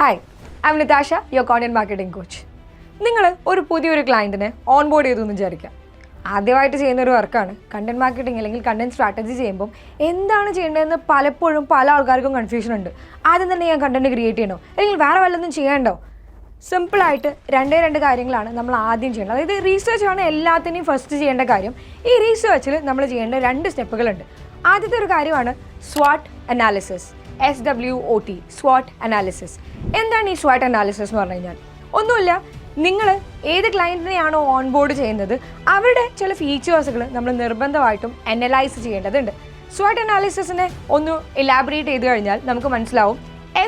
Hi, I'm Natasha, your content marketing coach. നിങ്ങൾ ഒരു പുതിയൊരു ക്ലയന്റിനെ ഓൺബോർഡ് ചെയ്തു എന്ന് വിചാരിക്കുക. ആദ്യമായിട്ട് ചെയ്യുന്ന ഒരു വർക്കാണ് കണ്ടന്റ് മാർക്കറ്റിംഗ് അല്ലെങ്കിൽ കണ്ടന്റ് സ്ട്രാറ്റജി ചെയ്യുമ്പോൾ എന്താണ് ചെയ്യേണ്ടതെന്ന് പലപ്പോഴും പല ആൾക്കാർക്കും കൺഫ്യൂഷൻ ഉണ്ട്. ആദ്യം തന്നെ ഞാൻ കണ്ടന്റ് ക്രിയേറ്റ് ചെയ്യണോ അല്ലെങ്കിൽ വേറെ വല്ലതും ചെയ്യണ്ടോ? സിമ്പിളായിട്ട് രണ്ട് കാര്യങ്ങളാണ് നമ്മൾ ആദ്യം ചെയ്യേണ്ടത്. അതായത് റീസെർച്ചാണ് എല്ലാത്തിനെയും ഫസ്റ്റ് ചെയ്യേണ്ട കാര്യം. ഈ റീസെർച്ചിൽ നമ്മൾ ചെയ്യേണ്ട 2 സ്റ്റെപ്പുകളുണ്ട്. ആദ്യത്തെ ഒരു കാര്യമാണ് SWOT analysis. SWOT, SWOT analysis. എന്താണ് ഈ SWOT അനാലിസിസ് എന്ന് പറഞ്ഞു കഴിഞ്ഞാൽ? ഒന്നുമില്ല, നിങ്ങൾ ഏത് ക്ലയൻറ്റിനെയാണോ ഓൺബോർഡ് ചെയ്യുന്നത് അവരുടെ ചില ഫീച്ചേഴ്സുകൾ നമ്മൾ നിർബന്ധമായിട്ടും അനലൈസ് ചെയ്യേണ്ടതുണ്ട്. SWOT അനാലിസിസിനെ ഒന്ന് എലാബറേറ്റ് ചെയ്ത് കഴിഞ്ഞാൽ നമുക്ക് മനസ്സിലാവും.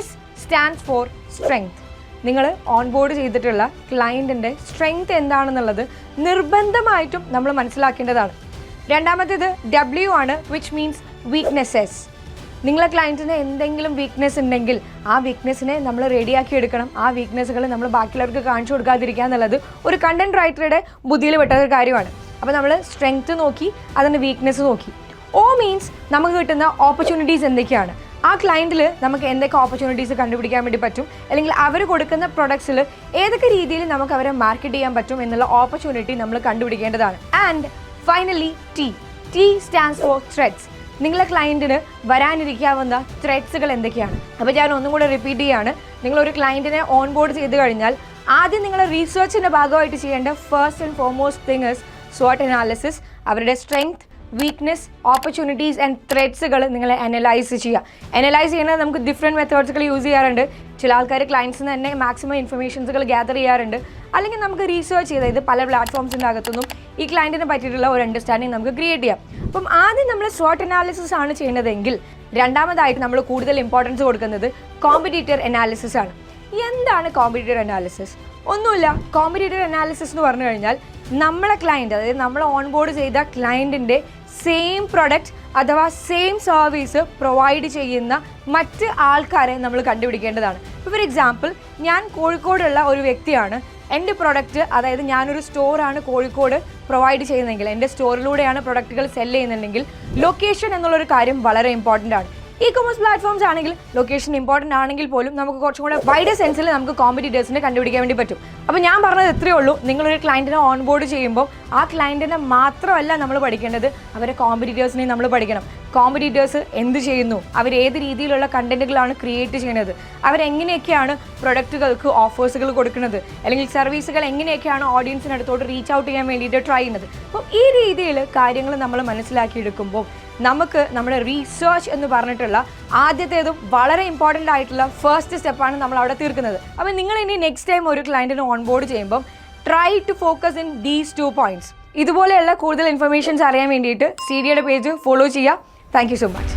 S stands for strength. നിങ്ങൾ ഓൺബോർഡ് ചെയ്തിട്ടുള്ള ക്ലയൻറ്റിൻ്റെ സ്ട്രെങ്ത് എന്താണെന്നുള്ളത് നിർബന്ധമായിട്ടും നമ്മൾ മനസ്സിലാക്കേണ്ടതാണ്. രണ്ടാമത്തേത് W ആണ്, വിച്ച് മീൻസ് വീക്ക്നെസ്സസ്. നിങ്ങളെ ക്ലയൻറ്റിന് എന്തെങ്കിലും വീക്ക്നെസ് ഉണ്ടെങ്കിൽ ആ വീക്ക്നെസ്സിനെ നമ്മൾ റെഡിയാക്കി എടുക്കണം. ആ വീക്ക്നെസ്സുകൾ നമ്മൾ ബാക്കിയുള്ളവർക്ക് കാണിച്ചു കൊടുക്കാതിരിക്കുക എന്നുള്ളത് ഒരു കണ്ടന്റ് റൈറ്ററുടെ ബുദ്ധിയിൽ പെട്ട ഒരു കാര്യമാണ്. അപ്പോൾ നമ്മൾ സ്ട്രെങ്ത് നോക്കി, അതിൻ്റെ വീക്ക്നെസ് നോക്കി. O മീൻസ് നമുക്ക് കിട്ടുന്ന ഓപ്പർച്യൂണിറ്റീസ് എന്തൊക്കെയാണ്, ആ ക്ലയൻറ്റിൽ നമുക്ക് എന്തൊക്കെ ഓപ്പർച്യൂണിറ്റീസ് കണ്ടുപിടിക്കാൻ വേണ്ടി പറ്റും, അല്ലെങ്കിൽ അവർ കൊടുക്കുന്ന പ്രൊഡക്ട്സിൽ ഏതൊക്കെ രീതിയിൽ നമുക്ക് അവരെ മാർക്കറ്റ് ചെയ്യാൻ പറ്റും എന്നുള്ള ഓപ്പർച്യൂണിറ്റി നമ്മൾ കണ്ടുപിടിക്കേണ്ടതാണ്. And finally T stands for threads. നിങ്ങളെ ക്ലയൻറ്റിന് വരാനിരിക്കാവുന്ന ത്രെഡ്സുകൾ എന്തൊക്കെയാണ്? അപ്പോൾ ഞാൻ ഒന്നും കൂടെ റിപ്പീറ്റ് ചെയ്യാണ്. നിങ്ങളൊരു ക്ലയൻറ്റിനെ ഓൺബോർഡ് ചെയ്ത് കഴിഞ്ഞാൽ ആദ്യം നിങ്ങൾ റീസെർച്ചിൻ്റെ ഭാഗമായിട്ട് ചെയ്യേണ്ട first and foremost thing is SWOT analysis. അവരുടെ സ്ട്രെങ്ത്, വീക്ക്നെസ്, ഓപ്പർച്യൂണിറ്റീസ് ആൻഡ് ത്രെഡ്സുകൾ നിങ്ങൾ അനലൈസ് ചെയ്യുക. അനലൈസ് ചെയ്യുന്നത് നമുക്ക് ഡിഫറെൻറ്റ് മെത്തേഡ്സുകൾ യൂസ് ചെയ്യാറുണ്ട്. ചില ആൾക്കാർ ക്ലയൻസിന് തന്നെ മാക്സിമം ഇൻഫർമേഷൻസുകൾ ഗ്യാദർ ചെയ്യാറുണ്ട്. അല്ലെങ്കിൽ നമുക്ക് റീസെർച്ച് ചെയ്ത് ഇത് പല പ്ലാറ്റ്ഫോംസിൻ്റെ അകത്തുനിന്നും ഈ ക്ലയൻറ്റിനെ പറ്റിയിട്ടുള്ള ഒരു അണ്ടർസ്റ്റാൻഡിങ് നമുക്ക് ക്രിയേറ്റ് ചെയ്യാം. അപ്പം ആദ്യം നമ്മൾ SWOT അനാലിസിസ് ആണ് ചെയ്യുന്നതെങ്കിൽ രണ്ടാമതായിട്ട് നമ്മൾ കൂടുതൽ ഇമ്പോർട്ടൻസ് കൊടുക്കുന്നത് കോമ്പറ്റീറ്റർ അനാലിസിസ് ആണ്. എന്താണ് കോമ്പറ്റീറ്റർ അനാലിസിസ്? ഒന്നുമില്ല, കോമ്പറ്റീറ്റർ അനാലിസിസ് എന്ന് പറഞ്ഞു കഴിഞ്ഞാൽ നമ്മളെ ക്ലയൻറ്റ്, അതായത് നമ്മൾ ഓൺബോർഡ് ചെയ്ത ക്ലയൻറ്റിൻ്റെ സെയിം പ്രൊഡക്റ്റ് അഥവാ സെയിം സർവീസ് പ്രൊവൈഡ് ചെയ്യുന്ന മറ്റ് ആൾക്കാരെ നമ്മൾ കണ്ടുപിടിക്കേണ്ടതാണ്. ഫോർ എക്സാമ്പിൾ, ഞാൻ കോഴിക്കോടുള്ള ഒരു വ്യക്തിയാണ്. എൻ്റെ പ്രൊഡക്റ്റ്, അതായത് ഞാനൊരു സ്റ്റോറാണ് കോഴിക്കോട് പ്രൊവൈഡ് ചെയ്യുന്നതെങ്കിൽ, എൻ്റെ സ്റ്റോറിലൂടെയാണ് പ്രൊഡക്റ്റുകൾ സെല് ചെയ്യുന്നുണ്ടെങ്കിൽ ലൊക്കേഷൻ എന്നുള്ളൊരു കാര്യം വളരെ ഇമ്പോർട്ടൻ്റ് ആണ്. ഇ-കൊമേഴ്സ് പ്ലാറ്റ്ഫോംസ് ആണെങ്കിൽ ലൊക്കേഷൻ ഇമ്പോർട്ടൻ്റ് ആണെങ്കിൽ പോലും നമുക്ക് കുറച്ചും കൂടെ വൈഡ് സെൻസിൽ നമുക്ക് കോമ്പറ്റീറ്റേഴ്സിനെ കണ്ടുപിടിക്കാൻ വേണ്ടി പറ്റും. അപ്പോൾ ഞാൻ പറഞ്ഞത് എത്രയേ ഉള്ളൂ, നിങ്ങളൊരു ക്ലയൻറ്റിനെ ഓൺബോർഡ് ചെയ്യുമ്പോൾ ആ ക്ലയൻറ്റിനെ മാത്രമല്ല നമ്മൾ പഠിക്കേണ്ടത്, അവരെ കോമ്പറ്റീറ്റേഴ്സിനെയും നമ്മൾ പഠിക്കണം. കോമ്പറ്റീറ്റേഴ്സ് എന്ത് ചെയ്യുന്നു, അവർ ഏത് രീതിയിലുള്ള കണ്ടന്റുകളാണ് ക്രിയേറ്റ് ചെയ്യുന്നത്, അവരെങ്ങനെയൊക്കെയാണ് പ്രൊഡക്റ്റുകൾക്ക് ഓഫേഴ്സുകൾ കൊടുക്കുന്നത്, അല്ലെങ്കിൽ സർവീസുകൾ എങ്ങനെയൊക്കെയാണ് ഓഡിയൻസിനടുത്തോട്ട് റീച്ച് ഔട്ട് ചെയ്യാൻ വേണ്ടിയിട്ട് ട്രൈ ചെയ്യുന്നത്. അപ്പോൾ ഈ രീതിയിൽ കാര്യങ്ങൾ നമ്മൾ മനസ്സിലാക്കിയെടുക്കുമ്പോൾ നമുക്ക് നമ്മുടെ റീസെർച്ച് എന്ന് പറഞ്ഞിട്ടുള്ള ആദ്യത്തേതും വളരെ ഇമ്പോർട്ടൻ്റ് ആയിട്ടുള്ള ഫസ്റ്റ് സ്റ്റെപ്പാണ് നമ്മൾ അവിടെ തീർക്കുന്നത്. അപ്പോൾ നിങ്ങൾ ഇനി നെക്സ്റ്റ് ടൈം ഒരു ക്ലയൻറ്റിനെ ഓൺബോർഡ് ചെയ്യുമ്പോൾ try to focus in these 2 points. ഇതുപോലെയുള്ള കൂടുതൽ ഇൻഫർമേഷൻസ് അറിയാൻ വേണ്ടിയിട്ട് CDAയുടെ പേജ് ഫോളോ ചെയ്യുക. Thank you so much.